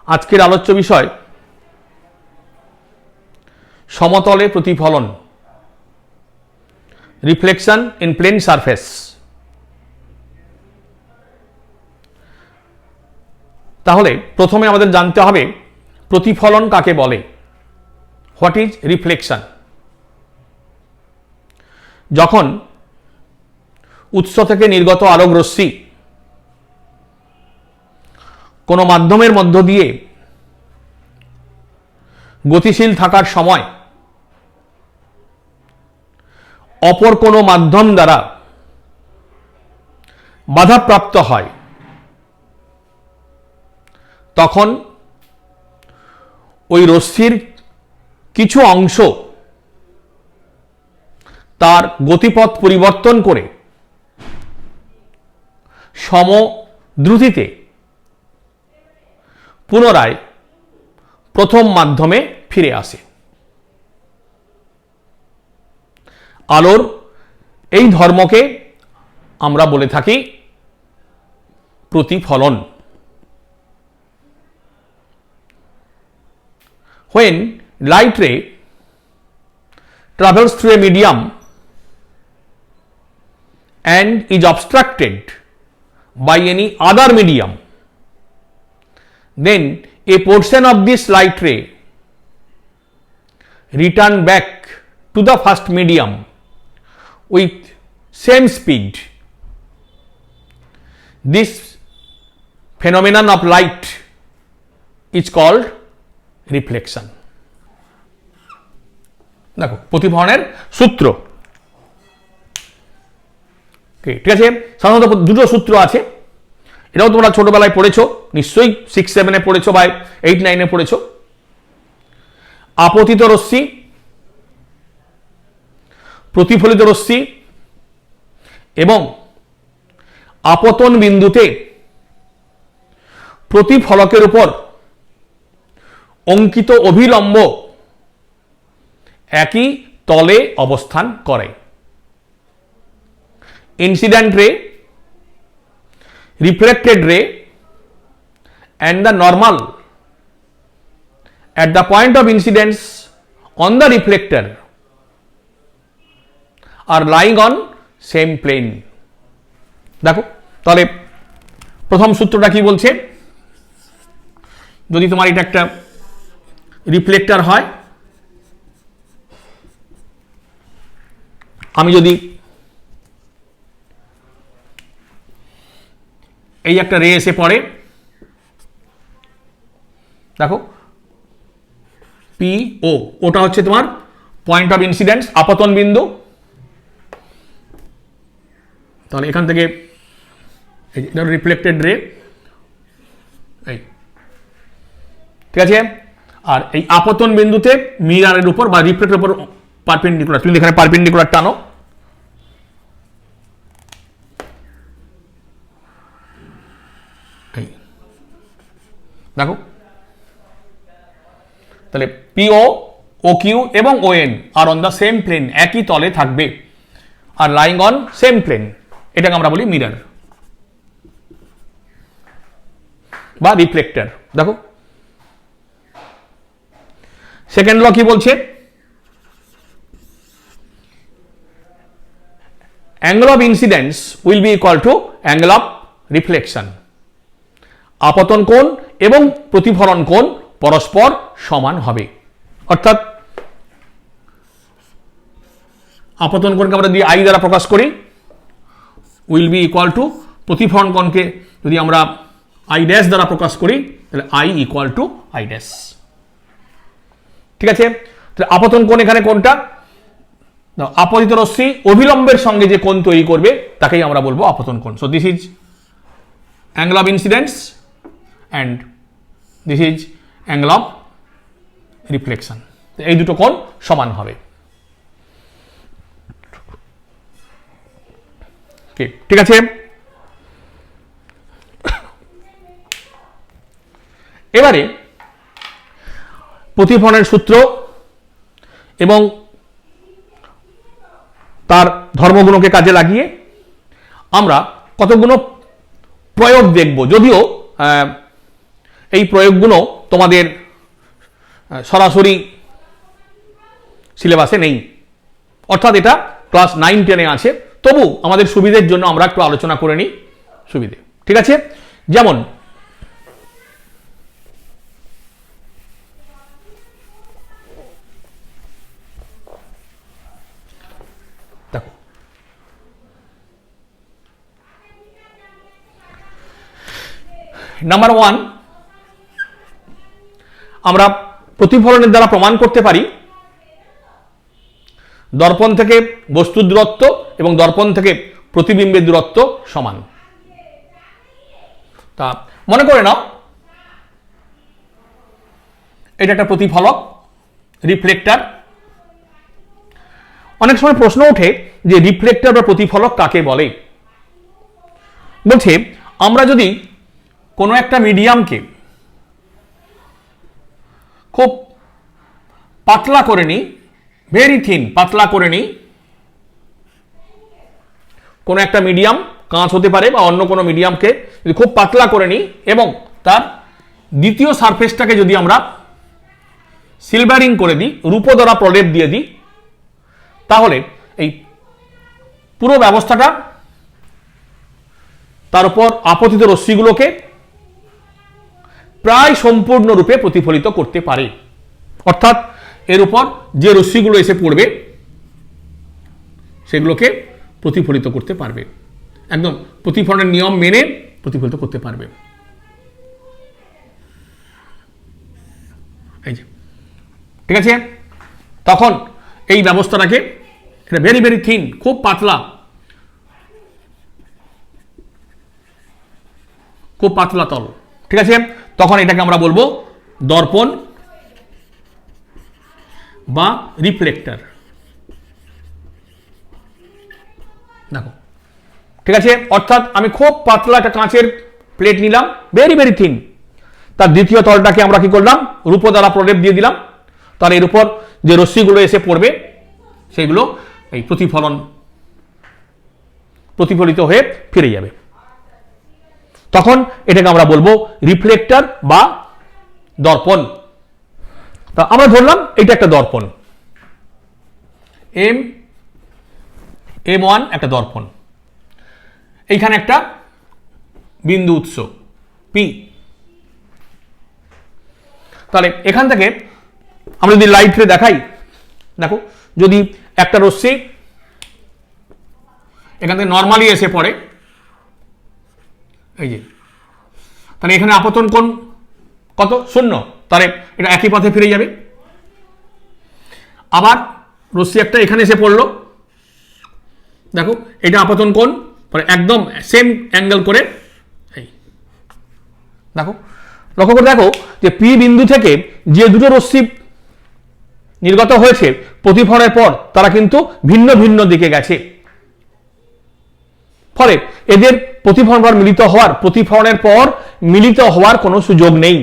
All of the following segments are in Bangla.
আজকের আলোচ্য বিষয় সমতলে প্রতিফলন, রিফ্লেকশন ইন প্লেন সারফেস। তাহলে প্রথমে আমাদের জানতে হবে প্রতিফলন কাকে বলে, হোয়াট ইজ রিফ্লেকশন। যখন উৎস থেকে নির্গত আলোক রশ্মি কোনো মাধ্যমের মধ্য দিয়ে গতিশীল থাকার সময় অপর কোনো মাধ্যম দ্বারা বাধাপ্রাপ্ত হয়, তখন ওই রশ্মির কিছু অংশ তার গতিপথ পরিবর্তন করে সমদ্রুতিতে পুনরায় প্রথম মাধ্যমে ফিরে আসে। আলোর এই ধর্মকে আমরা বলে থাকি প্রতিফলন। When light ray travels through a medium and is obstructed by any other medium, then a portion of this light ray return back to the first medium with same speed. This phenomenon of light is called reflection. দেখো প্রতিফলনের সূত্র, ঠিক আছে। সাধারণত দুটো সূত্র আছে, এটাও তোমরা ছোটবেলায় পড়েছো, নিশ্চয়ই 6-7 পড়েছো বা 8-9 পড়েছো। আপতিত রশ্মি, প্রতিফলিত রশ্মি এবং আপতন বিন্দুতে প্রতিফলকের উপর অঙ্কিত অভিলম্ব একই তলে অবস্থান করে। ইনসিডেন্ট রে, রিফ্লেক্টেড রে and the normal at the point of incidence on the reflector are lying on same plane. দেখো তাহলে প্রথম সূত্রটা কি বলছে, যদি তোমার এটা একটা রিফ্লেক্টর হয়, আমি যদি এই একটা রে এসে পড়ে, দেখো পি ও, ওটা হচ্ছে তোমার পয়েন্ট অফ ইনসিডেন্স, আপতন বিন্দু। তাহলে এখান থেকে রিফ্লেক্টেড রে, এই ঠিক আছে। আর এই আপতন বিন্দুতে মিররের উপর বা রিফ্লেক্টরের উপর পারপেন্ডিকুলার, তুমি এখানে পারপেন্ডিকুলার টানো, দেখো তাহলে পিও, ও কিউ এবং ও এন আর অন দ্য সেম প্লেন, একই তলে থাকবে আর লাইং অন সেম প্লেন, এটাকে আমরা বলি মিরর বা রিফ্লেক্টর। দেখো সেকেন্ড ল কি বলছে, angle of incidence will be equal to angle of reflection. আপতন কোণ এবং প্রতিফলন কোণ পরস্পর সমান হবে, অর্থাৎ আপতন কোণকে আমরা যদি আই দ্বারা প্রকাশ করি, উইল বি ইকুয়াল টু প্রতিফলন কোণকে যদি আমরা আই ড্যাশ দ্বারা প্রকাশ করি, তাহলে I equal to I dash. ঠিক আছে, তাহলে আপতন কোণ এখানে কোনটা, আপতিত রশ্মি অভিলম্বের সঙ্গে যে কোণ তৈরি করবে তাকেই আমরা বলবো আপতন কোণ। So this is angle of incidence and this is angle of reflection. এই দুটো কোণ সমান হবে। ঠিক আছে, এবারে প্রতিফলনের সূত্র এবং তার ধর্মগুণকে কাজে লাগিয়ে আমরা কতগুলো প্রয়োগ দেখব। যদিও এই প্রয়োগগুলো তোমাদের সরাসরি সিলেবাসে নেই, অর্থাৎ এটা ক্লাস 9-10-এ আছে। তবু আমাদের সুবিধের জন্য আমরা একটু আলোচনা করে নিই সুবিধে, ঠিক আছে? যেমন দেখো, নাম্বার 1, আমরা প্রতিফলনের দ্বারা প্রমাণ করতে পারি দর্পণ থেকে বস্তুর দূরত্ব এবং দর্পণ থেকে প্রতিবিম্বের দূরত্ব সমান। তা মনে করে নাও এটা একটা প্রতিফলক, রিফ্লেক্টর। অনেক সময় প্রশ্ন ওঠে যে রিফ্লেক্টর বা প্রতিফলক কাকে বলে। বলছে আমরা যদি কোনো একটা মিডিয়ামকে খুব পাতলা করে নিই, ভেরি থিন, পাতলা করে নিই, কোনো একটা মিডিয়াম, কাঁচ হতে পারে বা অন্য কোনো মিডিয়ামকে যদি খুব পাতলা করে নিই এবং তার দ্বিতীয় সারফেসটাকে যদি আমরা সিলভারিং করে দিই, রূপো দ্বারা প্রলেপ দিয়ে দিই, তাহলে এই পুরো ব্যবস্থাটা তার উপর আপতিত রশ্মিগুলোকে প্রায় সম্পূর্ণরূপে প্রতিফলিত করতে পারে। অর্থাৎ এর উপর যে রশ্মিগুলো এসে পড়বে সেগুলোকে প্রতিফলিত করতে পারবে, একদম প্রতিফলনের নিয়ম মেনে প্রতিফলিত করতে পারবে। এই যে, ঠিক আছে? তখন এই ব্যবস্থাটাকে, এটা ভেরি ভেরি থিন, খুব পাতলা, খুব পাতলা তল, ঠিক আছে? তখন এটাকে আমরা বলবো দর্পণ বা রিফ্লেক্টর। দেখো, ঠিক আছে? অর্থাৎ আমি খুব পাতলা একটা কাঁচের প্লেট নিলাম, ভেরি ভেরি থিন, তার দ্বিতীয় তলটাকে আমরা কি করলাম, রূপো দ্বারা প্রলেপ দিয়ে দিলাম, তার এর উপর যে রশ্মিগুলো এসে পড়বে সেগুলো এই প্রতিফলিত হয়ে ফিরে যাবে। তখন এটাকে আমরা বলবো রিফ্লেক্টর বা দর্পণ। তা আমরা ধরলাম এটা একটা দর্পণ, M1 একটা দর্পণ, এইখানে একটা বিন্দু উৎস P। তাহলে এখান থেকে আমরা যদি লাইট রে দেখাই, দেখো যদি একটা রশ্মি এখান থেকে নর্মালি এসে পড়ে, এই যে, তাহলে এখানে আপতন কোণ কত? 0, তাহলে এটা একই পথে ফিরে যাবে। আবার রশ্মি একটা এখানে এসে পড়লো, দেখো এটা আপতন কোণ, একদম সেম অ্যাঙ্গেল করে, এই দেখো, লক্ষ্য করে দেখো যে পি বিন্দু থেকে যে দুটো রশ্মি নির্গত হয়েছে প্রতিফলনের পর তারা কিন্তু ভিন্ন ভিন্ন দিকে গেছে, ফলে এদের প্রতিফলনের পর মিলিত হওয়ার কোনো সুযোগ নেই।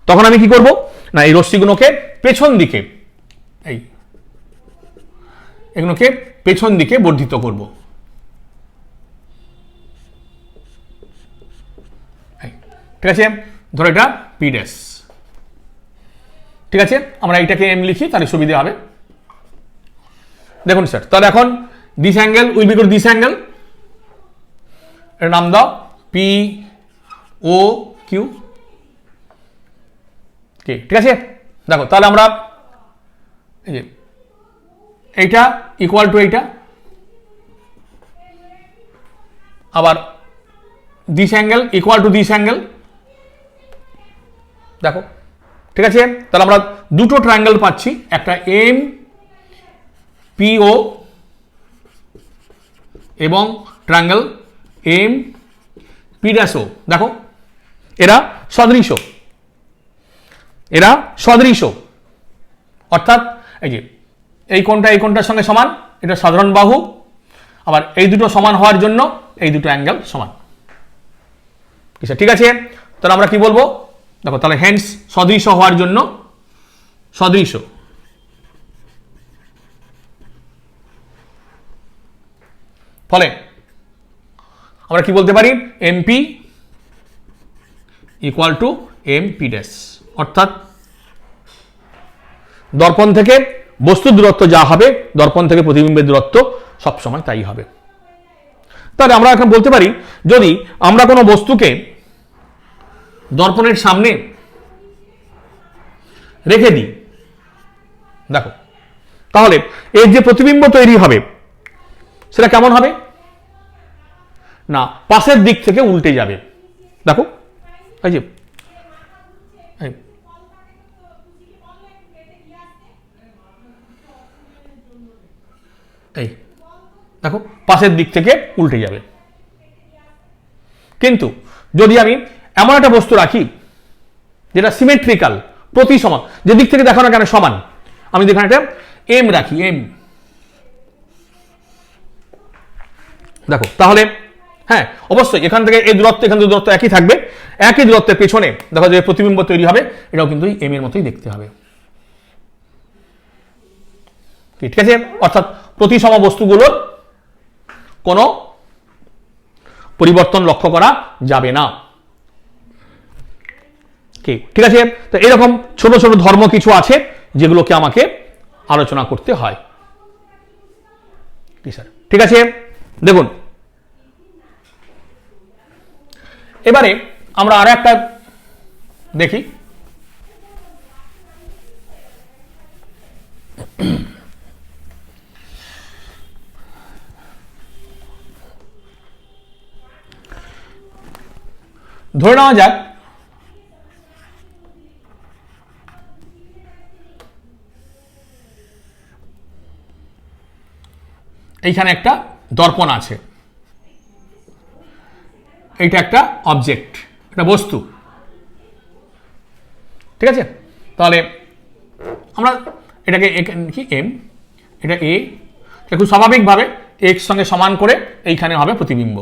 তখন আমি কি করব না, এই রশ্মিগুলোকে পেছন দিকে, এগুলোকে পেছন দিকে বর্ধিত করব। ঠিক আছে? ধরো এটা P ড্যাশ, ঠিক আছে? আমরা এইটাকে M লিখি, তাহলে সুবিধা হবে। দেখুন স্যার, তাহলে এখন this angle will be this angle, এর নাম দাও POQ, ঠিক আছে? দেখো তাহলে আমরা এই যে এইটা ইকুয়াল টু এইটা, আবার this angle equal to this angle, দেখো, ঠিক আছে? তাহলে আমরা দুটো ট্রায়াঙ্গেল পাচ্ছি, একটা MPO এবং ট্রায়াঙ্গেল MP'ও। দেখো এরা সদৃশ, অর্থাৎ এই যে এই কোণটা এই কোণটার সঙ্গে সমান, এটা সাধারণ বাহু, আবার এই দুটো সমান হওয়ার জন্য এই দুটো অ্যাঙ্গেল সমান। ঠিক আছে? তাহলে আমরা কি বলবো, দেখো তাহলে হ্যান্ডস সদৃশ হওয়ার জন্য সদৃশ, ফলে আমরা কি বলতে পারি, MP equal to M P dash, অর্থাৎ দর্পণ থেকে বস্তুর দূরত্ব যা হবে দর্পণ থেকে প্রতিবিম্বের দূরত্ব সবসময় তাই হবে। তাহলে আমরা এখন বলতে পারি, যদি আমরা কোনো বস্তুকে দর্পণের সামনে রেখে দিই, দেখো, তাহলে এর যে প্রতিবিম্ব তৈরি হবে সেটা কেমন হবে না, পাশের দিক থেকে উল্টে যাবে। দেখো, এই যে এই দেখো, পাশের দিক থেকে উল্টে যাবে। কিন্তু যদি আমি এমন একটা বস্তু রাখি যেটা সিমেট্রিক্যাল, প্রতি সমান, যে দিক থেকে দেখো না কেন সমান, আমি দেখুন একটা এম রাখি, এম, দেখো, তাহলে হ্যাঁ অবশ্যই এখান থেকে এই দূরত্ব, এখান থেকে দূরত্ব একই থাকবে, একই দূরত্বের পেছনে দেখো যে প্রতিবিম্ব তৈরি হবে, এটাও কিন্তু এম এর মতোই দেখতে হবে। ঠিক আছে, অর্থাৎ প্রতিসম বস্তুগুলোর কোনো পরিবর্তন লক্ষ্য করা যাবে না। ঠিক আছে, তো এরকম ছোট ছোট ধর্ম কিছু আছে যেগুলোকে আমাকে আলোচনা করতে হয়। ঠিক আছে, দেখুন এবারে আমরা আর একটা দেখি, ধরে নেওয়া যাক এইখানে একটা দর্পণ আছে, এইটা একটা অবজেক্ট, একটা বস্তু। ঠিক আছে, তাহলে আমরা এটাকে কি এম, এটা এ, খুব স্বাভাবিকভাবে এক্স সঙ্গে সমান করে এইখানে হবে প্রতিবিম্ব,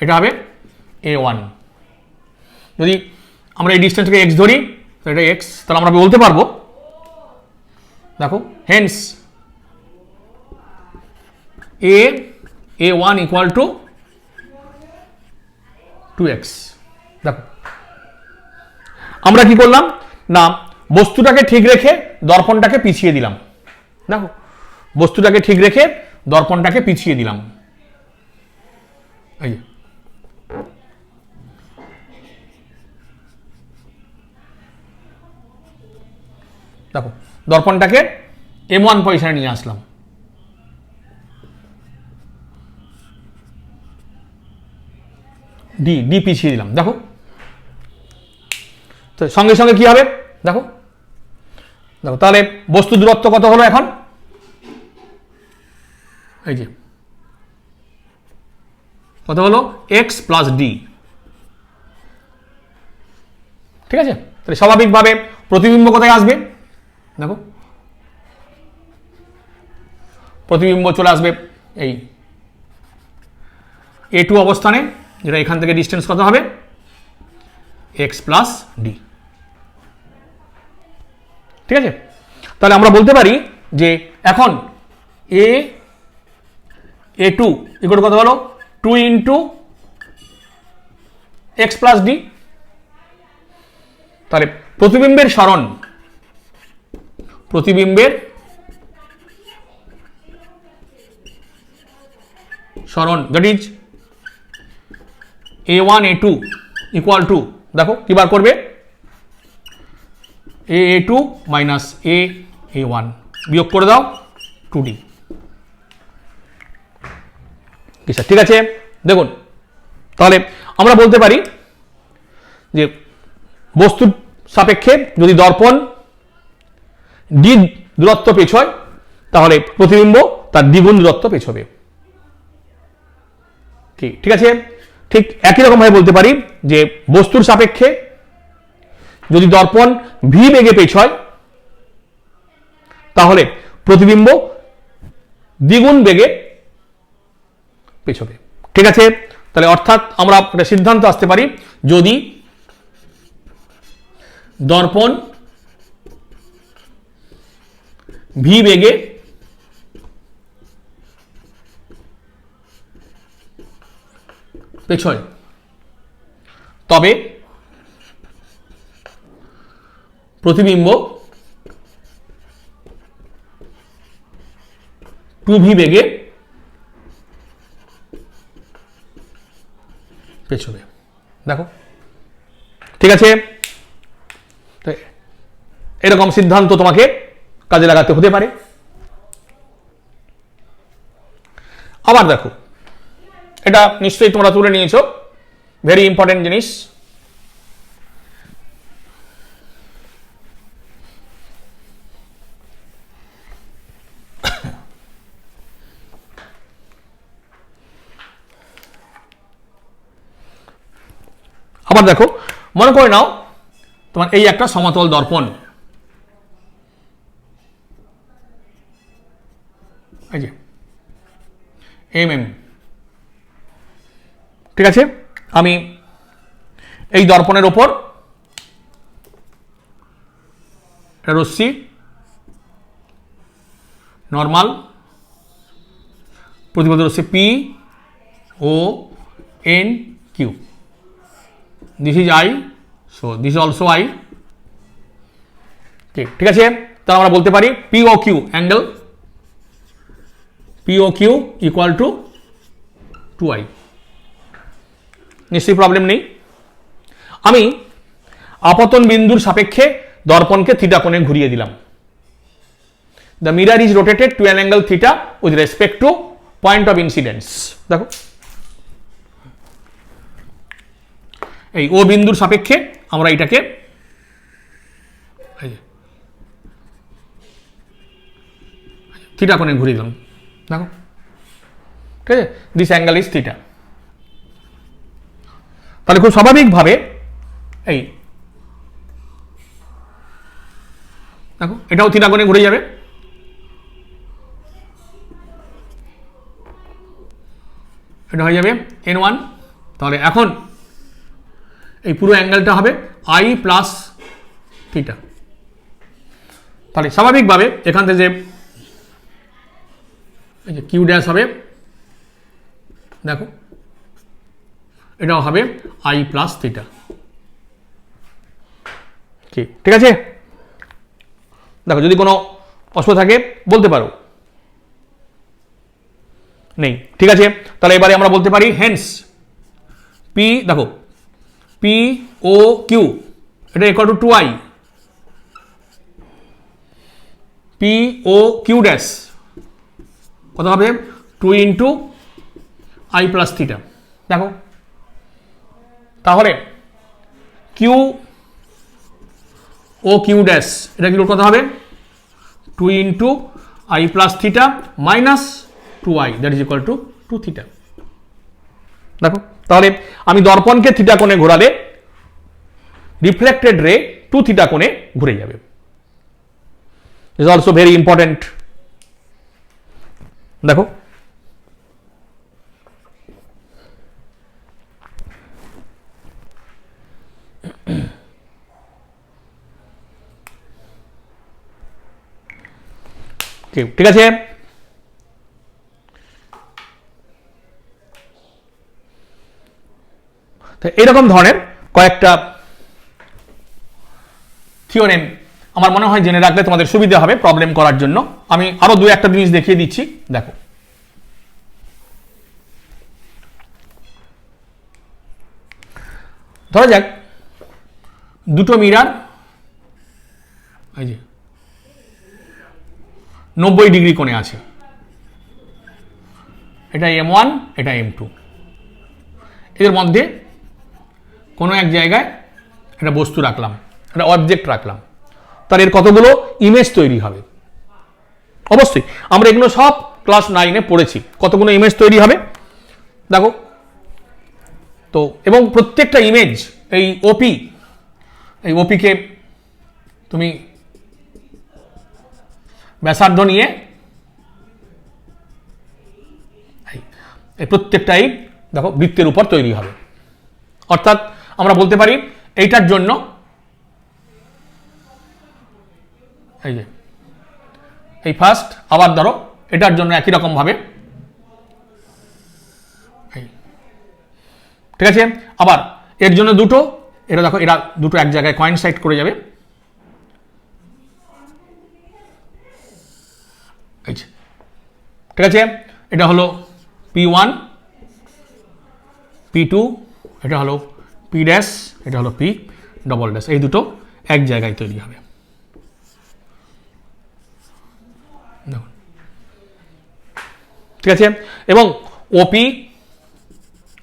এটা হবে A1। যদি আমরা এই ডিস্টেন্সকে এক্স ধরি, এটা এক্স, তাহলে আমরা বলতে পারবো, দেখো, Haynes A1 equal to 2x। দেখো আমরা কি করলাম না, বস্তুটাকে ঠিক রেখে দর্পণটাকে পিছিয়ে দিলাম। দেখো, বস্তুটাকে ঠিক রেখে দর্পণটাকে পিছিয়ে দিলাম, এই দেখো, দর্পণটাকে M1 পজিশনে নিয়ে আসলাম, ডি পিছিয়ে দিলাম। দেখো, তো সঙ্গে সঙ্গে কি হবে, দেখো দেখো, তাহলে বস্তু দূরত্ব কত হলো এখন, এই যে কত হলো, এক্স প্লাস ডি। ঠিক আছে, তাহলে স্বাভাবিকভাবে প্রতিবিম্ব কোথায় আসবে, দেখো প্রতিবিম্ব চলে আসবে এই A2 অবস্থানে, যেটা এখান থেকে ডিস্টেন্স কত হবে, এক্স প্লাস ডি। ঠিক আছে, তাহলে আমরা বলতে পারি যে এখন A2 ইকুয়াল কত হলো, 2 ইন্টু এক্স প্লাস ডি। তাহলে প্রতিবিম্বের সরণ, প্রতিবিম্বের সরণ, that is A1 A2 equal to, দেখো কি বার করবে, A2 মাইনাস A1, বিয়োগ করে দাও 2D। ঠিক আছে, দেখুন তাহলে আমরা বলতে পারি যে বস্তুর সাপেক্ষে যদি দর্পণ ডি দূরত্ব পেছয়, তাহলে প্রতিবিম্ব তার দ্বিগুণ দূরত্ব পেছবে। ঠিক আছে, ঠিক একই রকম ভাবে বলতে পারি যে বস্তুর সাপেক্ষে যদি দর্পণ ভি বেগে পেছয়, তাহলে প্রতিবিম্ব দ্বিগুণ বেগে পেছবে। ঠিক আছে, তাহলে অর্থাৎ আমরা একটা সিদ্ধান্ত আসতে পারি, যদি দর্পণ ভি বেগে পেছয়, তবে প্রতিবিম্ব 2v বেগে পেছবে। দেখো ঠিক আছে, এরকম সিদ্ধান্ত তোমাকে কাজে লাগাতে হতে পারে। আবার দেখো, এটা নিশ্চয়ই তোমরা তুলে নিয়েছো, ভেরি ইম্পর্টেন্ট জিনিস। আবার দেখো, মনে করে নাও তোমার এই একটা সমতল দর্পণ, এই যে ঠিক আছে, আমি এই দর্পণের ওপর রশ্মি নর্মাল প্রতিপদ রশ্মি P O N Q, this is I, so this also I. ঠিক আছে, তাহলে আমরা বলতে পারি P O Q angle, P O Q equal to 2i। নিশ্চয়ই প্রবলেম নেই। আমি আপতন বিন্দুর সাপেক্ষে দর্পণকে থিটা কোণে ঘুরিয়ে দিলাম। The mirror is rotated to an angle theta with respect to point of incidence. দেখো এই ও বিন্দুর সাপেক্ষে আমরা এটাকে থিটা কোণে ঘুরিয়ে দিলাম। দেখো ঠিক আছে, দিস অ্যাঙ্গেল ইজ থিটা। তাহলে খুব স্বাভাবিকভাবে এই দেখো এটাও থিটা কোণে ঘুরে যাবে, এটা হয়ে যাবে n1। তাহলে এখন এই পুরো অ্যাঙ্গেলটা হবে i প্লাস থিটা। তাহলে স্বাভাবিকভাবে এখান থেকে যে এই যে কিউ ড্যাশ হবে, দেখো এটাও হবে i প্লাস থিটা। ঠিক আছে, দেখো যদি কোনো অসুবিধা থাকে বলতে পারো। নেই, ঠিক আছে, তাহলে এবারে আমরা বলতে পারি হেন্স পি, দেখো পি ও কিউ এটা equal to 2i, P O Q dash কত হবে 2 ইন্টু i প্লাস থিটা। দেখো তাহলে কিউ ও কিউ ড্যাশ এটা কি কত হবে 2 into i plus theta minus 2i, that is equal two 2 theta. দেখো তাহলে আমি দর্পণকে থিটা কোণে ঘোরালে রিফ্লেক্টেড রে 2 থিটা কোণে ঘুরে যাবে। Is also very important. দেখো ঠিক আছে, এইরকম ধরনের কয়েকটা থিওরেম আমার মনে হয় জেনে রাখলে তোমাদের সুবিধা হবে প্রবলেম করার জন্য। আমি আরো দু একটা জিনিস দেখিয়ে দিচ্ছি। দেখো ধরা যাক দুটো মিরর এই যে 90 ডিগ্রি কোণে আছে, এটা m1 এটা m2, এদের মধ্যে কোনো এক জায়গায় একটা বস্তু রাখলাম, একটা অবজেক্ট রাখলাম, তার এর কতগুলো ইমেজ তৈরি হবে। অবশ্যই আমরা এগুলো সব ক্লাস 9-এ পড়েছি, কতগুলো ইমেজ তৈরি হবে দেখো তো। এবং প্রত্যেকটা ইমেজ এই ওপিকে তুমি ব্যাসার্ধ নিয়ে এই প্রত্যেকটাই দেখো বৃত্তের উপর তৈরি হবে। অর্থাৎ আমরা বলতে পারি এইটার জন্য এই যে এই ফার্স্ট, আবার ধরো এটার জন্য একই রকম ভাবে, ঠিক আছে। আবার এর জন্য দুটো, এটা দেখো এরা দুটো এক জায়গায় কোইনসাইড করে যাবে। ঠিক আছে, এটা হলো P1 P2, এটা হলো P ড্যাশ, এটা হলো P ডবল ড্যাশ, এই দুটো এক জায়গায় তৈরি হবে। ঠিক আছে, এবং OP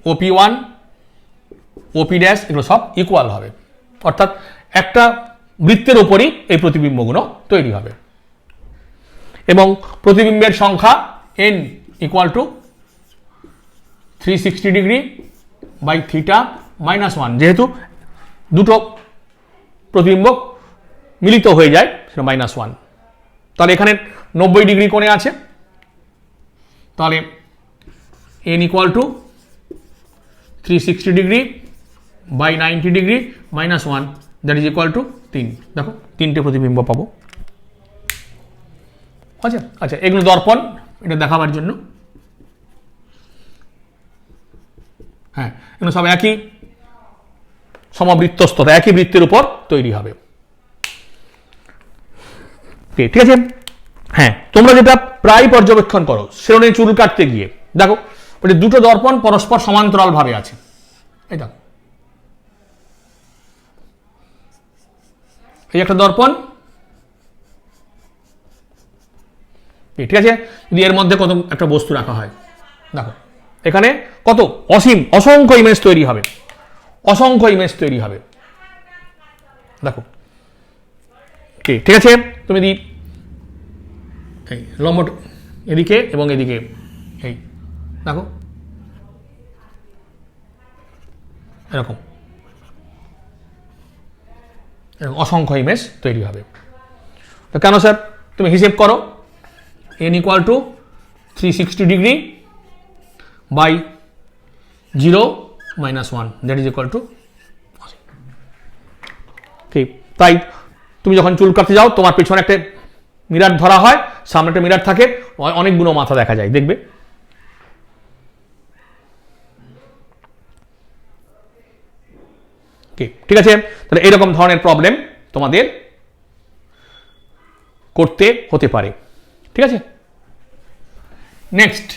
OP1 OP ড্যাশ এগুলো সব ইকুয়াল হবে, অর্থাৎ একটা বৃত্তের উপরই এই প্রতিবিম্বগুলো তৈরি হবে। এবং প্রতিবিম্বের সংখ্যা n equal to 360 degree by theta minus 1, যেহেতু দুটো প্রতিবিম্ব মিলিত হয়ে যায় সেটা -1, তাহলে এখানে 90 ডিগ্রি কোণে আছে, তাহলে n equal to 360 degree by 90 degree minus 1, that is equal to 3। দেখো তিনটে প্রতিবিম্ব পাবো। আচ্ছা আচ্ছা, এগুলো দর্পণ, এটা দেখাবার জন্য। হ্যাঁ, এগুলো সব একই সমবৃত্তস্থতা, একই বৃত্তের উপর তৈরি হবে। ঠিক আছে, হ্যাঁ, তোমরা যেটা প্রায় পর্যবেক্ষণ করো শিরোনে চুল কাটতে গিয়ে, দেখো ওই দুটো দর্পণ পরস্পর সমান্তরাল ভাবে আছে, এই দেখো এই একটা দর্পণ, ঠিক আছে, যদি এর মধ্যে কত একটা বস্তু রাখা হয়, দেখো এখানে কত অসীম অসংখ্য ইমেজ তৈরি হবে, অসংখ্য ইমেজ তৈরি হবে। দেখো ঠিক আছে, তুমি যদি এই লম্ব এদিকে এবং এদিকে এই দেখো এরকম অসংখ্য ইমেজ তৈরি হবে। তো কেন স্যার? তুমি হিসেব করো, n equal to 360 degree by 0 minus 1, that is equal to. ঠিক তাই তুমি যখন চুল কাটতে যাও তোমার পিছনে একটা মিরার ধরা হয়, সামনে একটা মিরার থাকে, অনেকগুলো মাথা দেখা যায়, দেখবে। ঠিক আছে, তাহলে এরকম ধরনের প্রবলেম তোমাদের করতে হতে পারে। ঠিক আছে, নেক্সট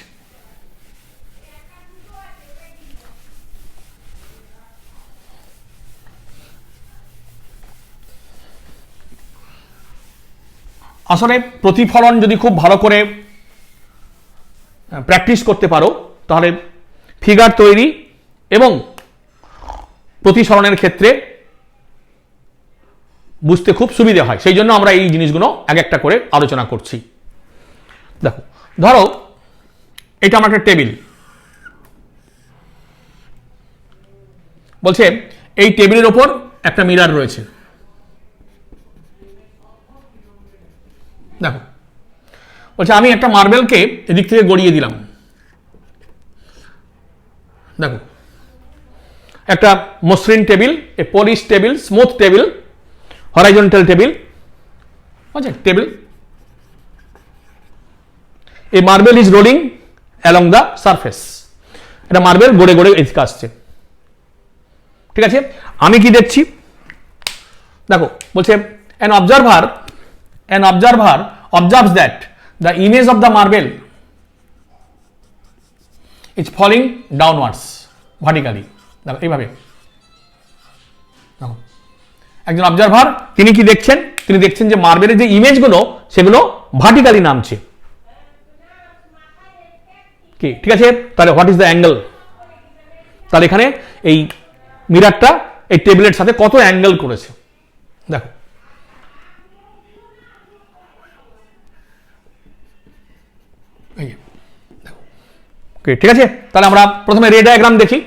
আসলে প্রতিফলন যদি খুব ভালো করে প্র্যাকটিস করতে পারো তাহলে ফিগার তৈরি এবং প্রতিসরণের ক্ষেত্রে বুঝতে খুব সুবিধা হয়, সেই জন্য আমরা এই জিনিসগুলো এক একটা করে আলোচনা করছি। দেখো, ধরো এটা আমার একটা টেবিল, বলছে এই টেবিলের ওপর একটা মিরার রয়েছে। দেখো বলছে আমি একটা মার্বেলকে এদিক থেকে গড়িয়ে দিলাম, দেখো একটা মসৃণ table, a polish table, smooth table, horizontal table, বুঝছেন table, a marble is rolling along the surface, এটা মার্বেল গড়ে গড়ে এদিকে আসছে। ঠিক আছে, আমি কি দেখছি? দেখো বলছে an observer observes that the image of the marble is falling downwards vertically। দেখো এইভাবে, দেখো একজন অবজারভার তিনি কি দেখছেন? তিনি দেখছেন যে মার্বেলের যে ইমেজগুলো সেগুলো ভার্টিক্যালি নামছে। কি ঠিক আছে, তাহলে হোয়াট ইজ দ্য অ্যাঙ্গেল? তাহলে এখানে এই মিরারটা এই টেবিলের সাথে কত অ্যাঙ্গেল করেছে, দেখো ঠিক আছে। তাহলে আমরা প্রথমে রে ডায়াগ্রাম দেখি।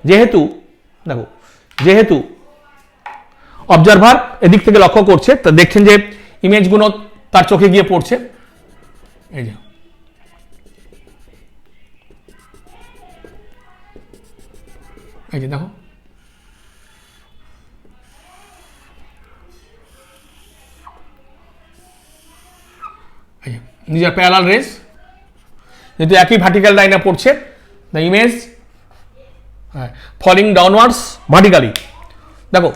যেহেতু দেখো, যেহেতু অবজারভার এদিক থেকে লক্ষ্য করছে, তা দেখছেন যে ইমেজগুলো তার চোখে গিয়ে পড়ছে, এই যে এই যে দেখো these are parallel rays, যেহেতু একই ভার্টিক্যাল লাইনে পড়ছে, the image falling downwards vertically. দেখো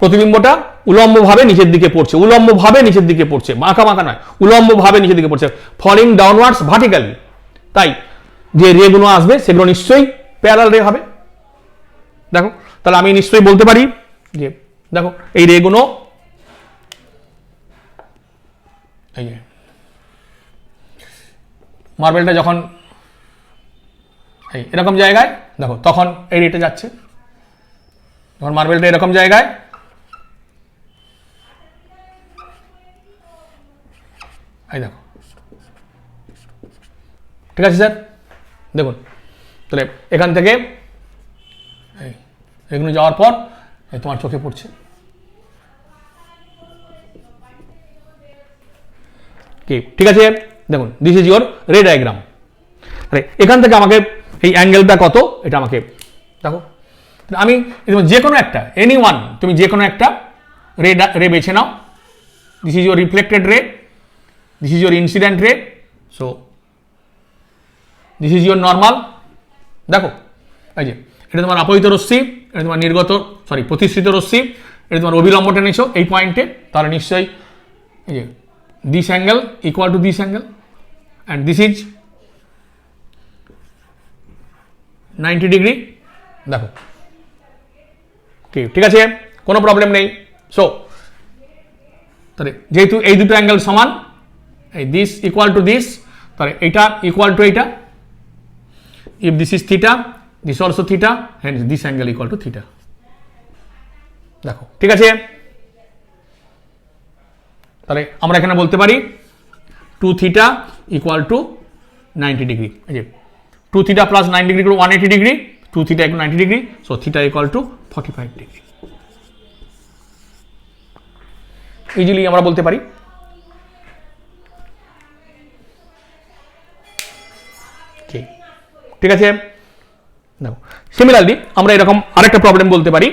প্রতিবিম্বটা উলম্বভাবে নিচের দিকে পড়ছে, উলম্বভাবে নিচের দিকে পড়ছে, বাঁকা বাঁকা নয়, উলম্বভাবে নিচের দিকে পড়ছে, ফলিং ডাউনওয়ার্ডস ভার্টিক্যালি। তাই যে রেগুলো আসবে সেগুলো নিশ্চয়ই প্যারালাল রে হবে। দেখো তাহলে আমি নিশ্চয়ই বলতে পারি যে দেখো এই রেগুলো এই যে মার্বেলটা যখন এই এরকম জায়গায় দেখো তখন এই রেটে যাচ্ছে, যখন মার্বেলটা এরকম জায়গায় এই দেখো, ঠিক আছে স্যার। দেখুন তাহলে এখান থেকে এগুলো যাওয়ার পর তোমার চোখে পড়ছে কি, ঠিক আছে। দেখুন দিস ইজ ইউর রে ডায়াগ্রাম। এখান থেকে আমাকে এই অ্যাঙ্গেলটা কত এটা আমাকে দেখো, আমি যে কোনো একটা এনি ওয়ান তুমি যে কোনো একটা রে বেছে নাও। দিস ইজ ইউর রিফ্লেক্টেড রে, দিস ইজ ইউর ইনসিডেন্ট রে, so this is your normal. দেখো এই যে এটা তোমার আপতিত রশ্মি, এটা তোমার নির্গত প্রতিসৃত রশ্মি, এটা তোমার অবিলম্ব টেনেছো এই পয়েন্টে, তাহলে নিশ্চয়ই এই যে this angle equal to this angle and this is 90 degree. দেখো ঠিক আছে, কোনো প্রবলেম নেই। সো তাহলে যেহেতু এই দুটো অ্যাঙ্গেল সমান, এই দিস ইকুয়াল টু দিস, তাহলে এইটা ইকুয়াল টু এইটা, if this is theta this also theta, hand this angle equal to theta. দেখো ঠিক আছে, তাহলে আমরা এখানে বলতে পারি 2 থিটা ইকুয়াল টু 90 ডিগ্রি। এই যে 2 থিটা প্লাস 9 ডিগ্রি করে 180 degree, 2 theta equal 90 degree, so theta equal to 45 degree. Easily আমরা বলতে পারি। ঠিক আছে, দেখো সিমিলারলি আমরা এরকম আরেকটা প্রবলেম বলতে পারি।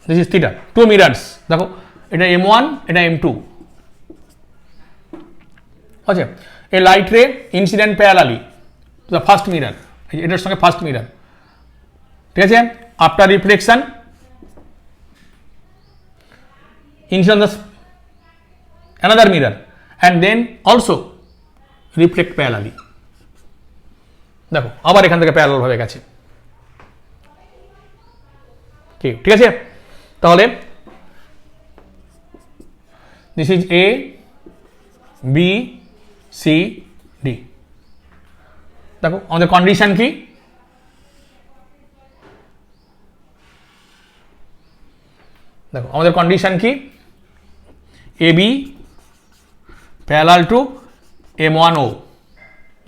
This is theta, 2 mirrors. দেখো এটা M1 এটা M2, আচ্ছা a light ray incident parallelly to the first mirror, এটার সঙ্গে ফার্স্ট মিরার, ঠিক আছে। After reflection incident the another mirror and then also reflect parallelly. দেখো আবার এখান থেকে প্যারালাল হয়ে গেছে, ঠিক আছে। তাহলে this is A B C D. দেখো আমাদের কন্ডিশন কি, দেখো আমাদের কন্ডিশন কি, A B parallel to M1O।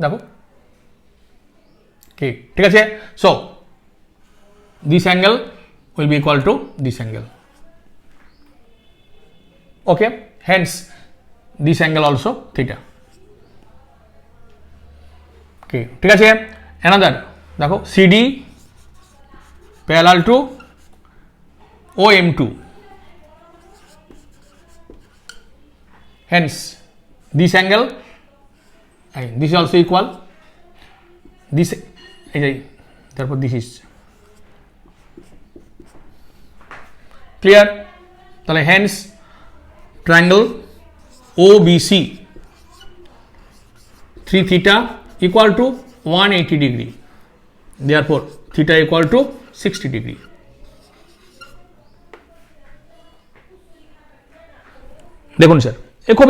দেখো ঠিক আছে, so this angle will be equal to this angle, okay, hence this angle also theta, ঠিক আছে। another দেখো CD parallel to OM2, hence this angle and this is also equal, this therefore this is clear। তাহলে hence triangle OBC 3 theta equal to 180 degree, therefore theta equal to 60 degree। দেখুন স্যার এ খুব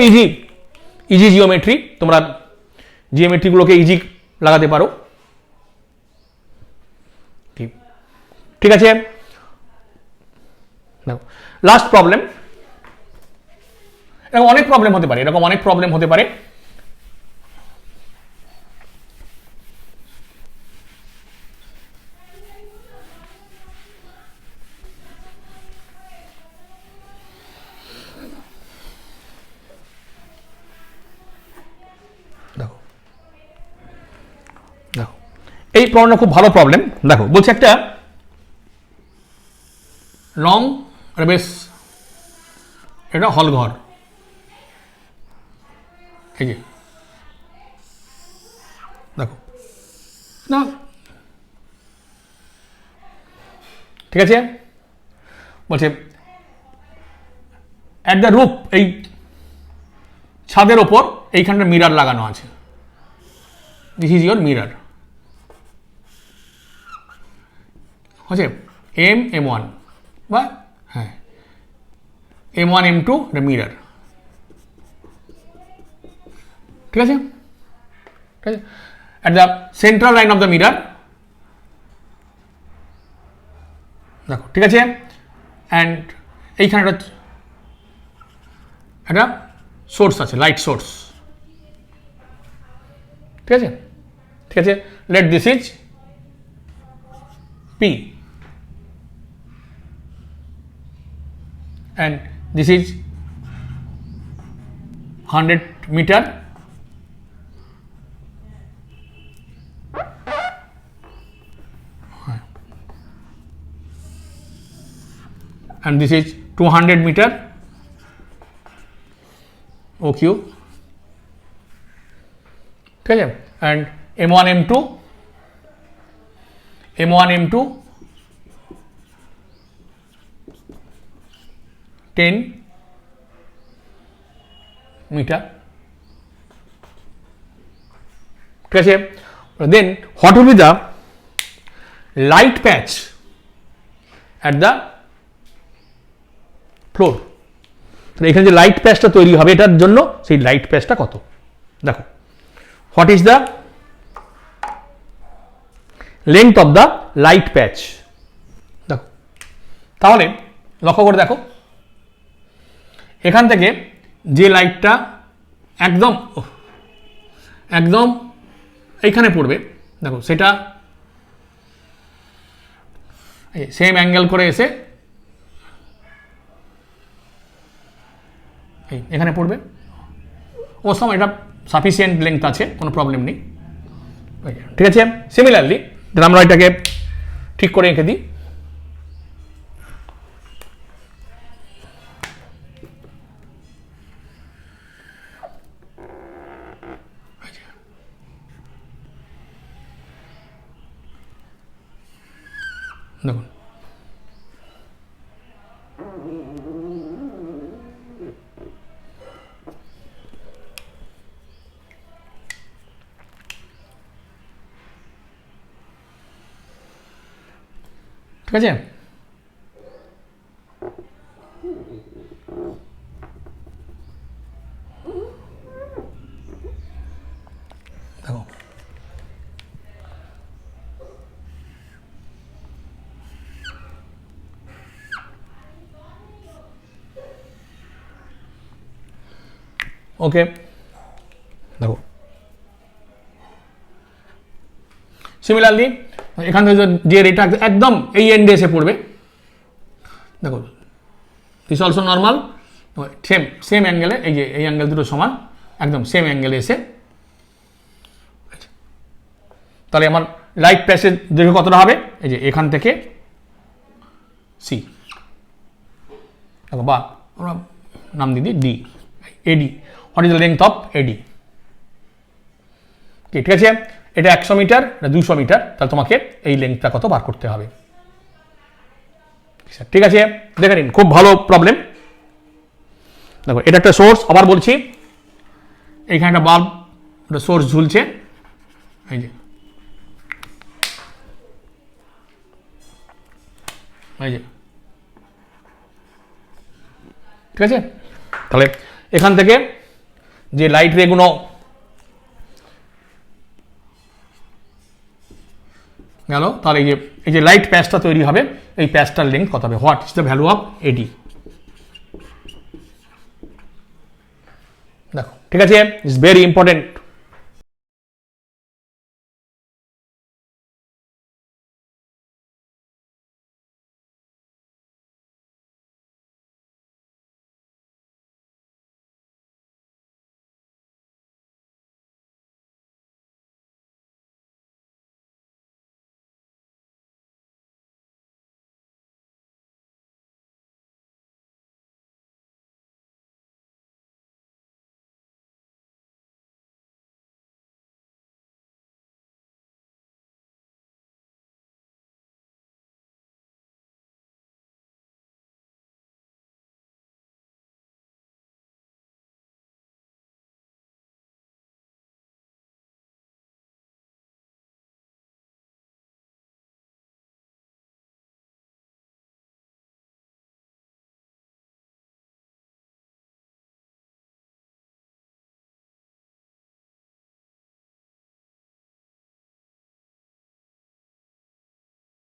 ইজি জিওমেট্রি, তোমরা জিওমেট্রিগুলোকে ইজি লাগাতে পারো, ঠিক আছে। লাস্ট প্রবলেম, এরকম অনেক প্রবলেম হতে পারে, এরকম অনেক প্রবলেম হতে পারে। দেখো দেখো এই প্রবলেমটা খুব ভালো প্রবলেম। দেখো বলছে একটা লং, বেশ এটা হল ঘর, এই যে দেখো না, ঠিক আছে। বলছে অ্যাট দ্য রুফ, এই ছাদের ওপর এইখানটা মিরার লাগানো আছে, দিস ইজ ইয়োর মিরার, হচ্ছে M1 বা হ্যাঁ M1 M2 এটা মিরার, ঠিক আছে। ঠিক আছে, at the central line of the mirror, দেখো ঠিক আছে। অ্যান্ড এইখানে একটা সোর্স আছে, লাইট সোর্স, ঠিক আছে। ঠিক আছে, let this is P and this is 100 meter and this is 200 meter OQ, ঠিক আছে। and M1 M2 10 meter, ঠিক আছে। then what will be the light patch at the floor, এখানে যে লাইট প্যাচটা তৈরি হবে এটার জন্য সেই লাইট প্যাচটা কত, দেখো what is the length of the light patch, দেখো তাহলে লক্ষ্য করে দেখো এখান থেকে যে লাইটটা একদম একদম এইখানে পড়বে, দেখো সেটা সেম অ্যাঙ্গেল করে এসে এখানে পড়বে, ও সময় এটা সাফিসিয়েন্ট লেন্থ আছে, কোনো প্রবলেম নেই, ঠিক আছে। সিমিলারলি আমরা এটাকে ঠিক করে রেখে দিই, দেখুন ঠিক আছে। দেখো ওকে, দেখো সিমিলারলি এখান থেকে যে রেটা একদম এই এন্ডে এসে পড়বে, দেখো দিস অলসো নর্মাল, সেম অ্যাঙ্গেলে, এই যে এই অ্যাঙ্গেল দুটো সমান, একদম সেম অ্যাঙ্গেলে এসে, তাহলে আমার লাইট প্যাসেজ দৈর্ঘ্য কতটা হবে, এই যে এখান থেকে সি, দেখো বা আমরা নাম দিই D, AD, what is the length of AD, ঠিক আছে। এটা 100 মিটার, এটা 200 মিটার, তাহলে তোমাকে এই লেন্থটা কত বার করতে হবে, ঠিক আছে। দেখে নিন, খুব ভালো প্রবলেম। দেখো এটা একটা সোর্স, আবার বলছি এইখানে একটা বাল্ব, একটা সোর্স ঝুলছে, এই যে এই যে, ঠিক আছে। তাহলে এখান থেকে যে লাইট রেগুলো গেল, তাহলে এই যে লাইট প্যাচটা তৈরি হবে, এই প্যাচটার লেন্থ কত হবে, what is the value of AD, দেখো ঠিক আছে। It's very important.